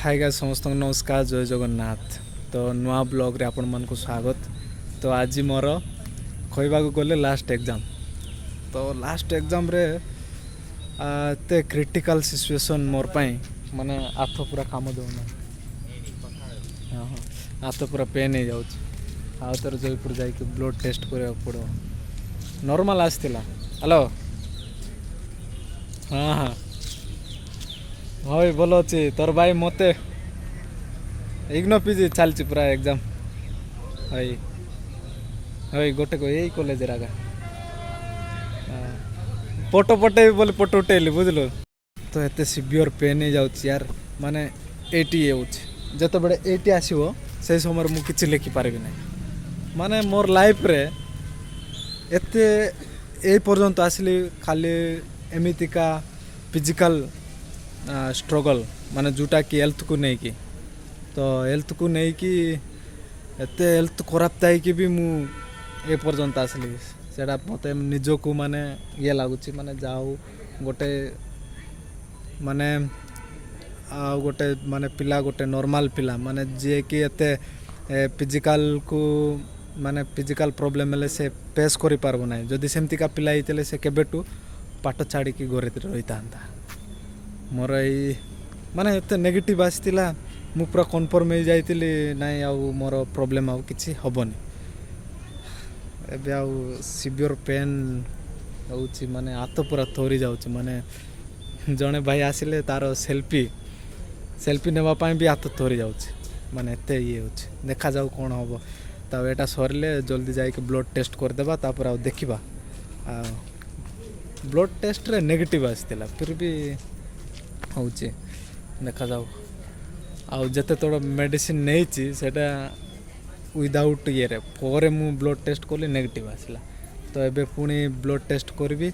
Hi guys समस्त नमस्कार जय जगन्नाथ। तो नुआ ब्लॉग रे आपण मन को स्वागत। तो आज मोर कहवा गले लास्ट एग्जाम। तो लास्ट एग्जाम रे ते क्रिटिकल सिचुएशन मोर पाई माने हाथ पूरा काम देना। हाँ हाँ हाथ पूरा पेन हो जाऊँ। आउ तर जयपुर जाकि ब्लड टेस्ट करने पड़ो। नॉर्मल आसला। हेलो हाँ हाँ भाई भल अच्छी तोर भाई मते इग्नो पीजी चलती पूरा एग्जाम हई हई गोटे को यही कॉलेज रागा फोटो पटे बोले फोटो उठेली बुझल। तो एत सीवियर पेन हो जाऊँ यार माने 80 जो बड़े 80 आसो से समय मुझे किसी लिखिपारि ना माने मोर लाइफ रे एते ए पर्यंत आसली खाली एमितिका फिजिकल स्ट्रगल माने जोटा कि हेल्थ को नहीं कि तो हेल्थ को नहीं कि एते हेल्थ खराब था कि भी मु ए पर्यंत आसली सेटा मते निजको माने ये लगुच माने जाऊ गोटे माने गोटे माने पिला गोटे नॉर्मल पिला माने जे कि एते फिजिकल को माने फिजिकल प्रॉब्लम हेले से फेस करि पारबो नै जदि सेमतिका पिला हितले से केबेटू पाठ छाड़ी की घरे रहिता मोर ई माने एते नेगेटिव आसतिला मु पूरा कन्फर्म हो जाइतिली नाइ आउ मोर प्रॉब्लम आउ किछि हबोनी। एबे आउ सिवियर पेन होउछि माने हाथ पूरा थोरी जाउछि माने जणे भाई आसिले तार सेल्फी नेबा पाई भी हाथ थोरी जाउछि माने एते ये होछि देखा जाउ कोन हबो। तब एटा सरले जल्दी जाइके ब्लड टेस्ट कर देबा तापर आउ देखिबा। ब्लड टेस्ट रे नेगेटिव आसतिला फिर भी होउछि देखा जाउ। आउ जते तोड़ मेडिसिन नेइछि सेटा विदाउट ये रे पोरे मु ब्लड टेस्ट कोली नेगेटिव आसला। तो एबे पुणी ब्लड टेस्ट करबी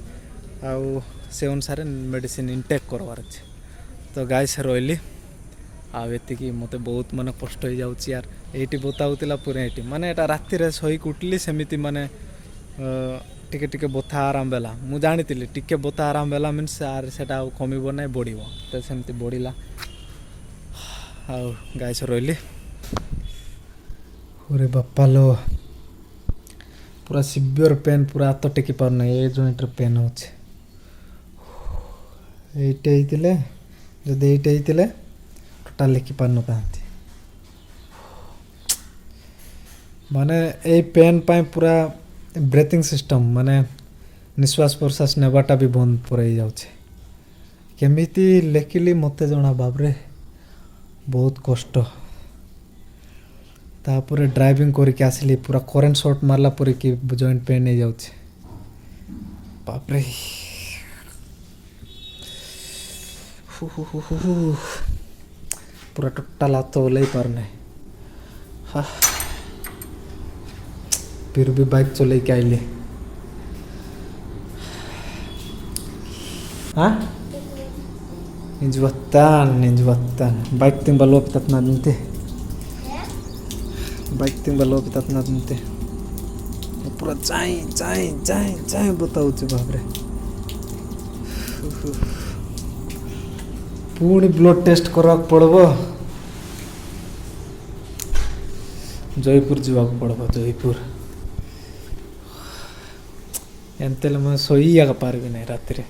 आउ से अनुसार मेडिसिन इनटेक करवार अछि। तो गाइस रोइली आउ एतिकी मते बहुत माने कष्ट हो जाउछि यार एटी बताउतिला पूरे एटी माने एटा राति रे सोई उठली सेमिति माने टिके टिके बोथा आराम बेला मु जानितिली टिके बोथा आराम बेला मीन्स आर सेटा आउ कमिबो नै बढ़िबो तो सेमति बढ़िला। आउ गाइस रोइली ओरे बापा लो पूरा सिवियर पेन पूरा हाथ टेकी पार नै ए जॉइंट रे पेन होछि एटे हितले जदि एटे हितले टोटल लिखि पार न तांती माने ए पेन पाई पूरा ब्रेथिंग सिस्टम माने निश्वास प्रश्वास नेबाटा भी बंद पड़े जाउछे केमिति लेखिली मते जणा बाबरे बहुत कष्ट। तापर ड्राइविंग करके आसली पूरा करेंट शॉट मारला पर कि जॉइंट पेन नहीं जाउछे बापरे पूरा टोटल हाथ ओलै पार नै। हाँ फिर भी बाइक चले के आइले हाँ निजवत्तान बाइक तिंग बलो पितात नते बाइक तिंग बलो पितात नते पूरा चाई चाई चाई चाई बताऊ बाबरे पुणी ब्लड टेस्ट करवा पड़बो जयपुर जावाक पड़बो जयपुर एमते मैं सोई पार्बी ना राति रे।